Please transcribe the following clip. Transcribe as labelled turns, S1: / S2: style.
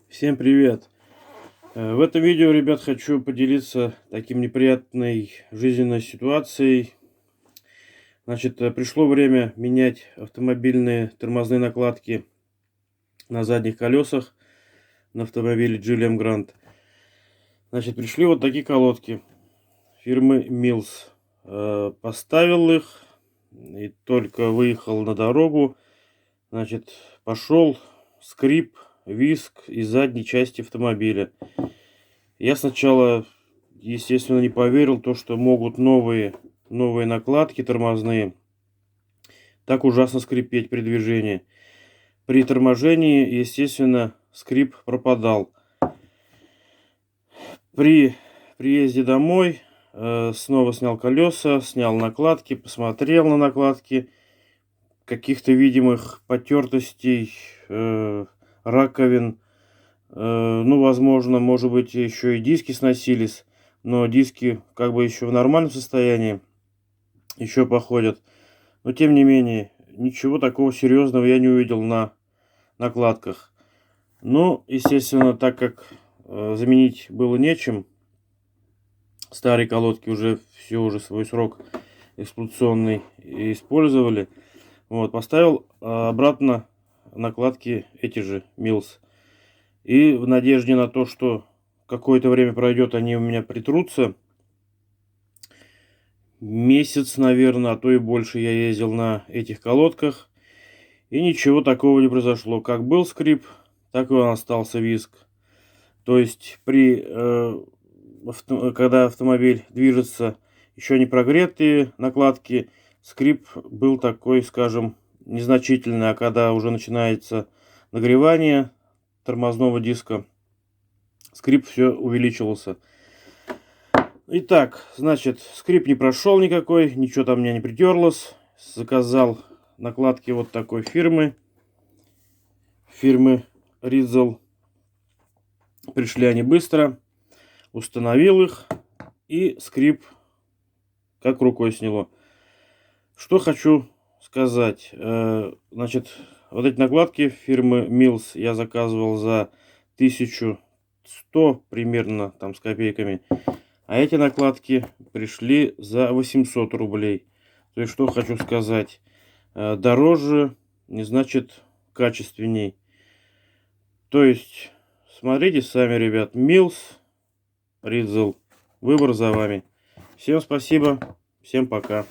S1: Всем привет! В этом видео, ребят, хочу поделиться таким неприятной жизненной ситуацией. Значит, пришло время менять автомобильные тормозные накладки на задних колесах на автомобиле GLM Grand. Значит, пришли вот такие колодки фирмы Mills. Поставил их и только выехал на дорогу. Значит, пошел скрип, визг из задней части автомобиля. Я сначала, естественно, не поверил, что могут новые накладки тормозные так ужасно скрипеть при движении. При торможении, естественно, скрип пропадал. При приезде домой снова снял колеса, снял накладки, посмотрел на накладки. Каких-то видимых потертостей, раковин. Ну, возможно, может быть, еще и диски сносились, но диски как бы еще в нормальном состоянии, еще походят. Но, тем не менее, ничего такого серьезного я не увидел на накладках. Ну, естественно, так как заменить было нечем, старые колодки уже свой срок эксплуатационный использовали. Вот, поставил обратно накладки эти же Mills. И в надежде на то, что какое-то время пройдет, они у меня притрутся. Месяц, наверное, а то и больше я ездил на этих колодках. И ничего такого не произошло. Как был скрип, так и он остался визг. То есть, когда автомобиль движется, еще не прогретые накладки, скрип был такой, скажем, незначительный. А когда уже начинается нагревание тормозного диска, скрип все увеличивался. Итак, значит, скрип не прошел никакой, ничего там у меня не притерлось. Заказал накладки вот такой фирмы Rizal. Пришли они быстро, установил их, и скрип как рукой сняло. Что хочу сказать. Значит, вот эти накладки фирмы Mills я заказывал за 1100 примерно, там с копейками. А эти накладки пришли за 800 рублей. То есть, что хочу сказать. Дороже не значит качественней. То есть, смотрите сами, ребят. Mills, Rizal. Выбор за вами. Всем спасибо. Всем пока.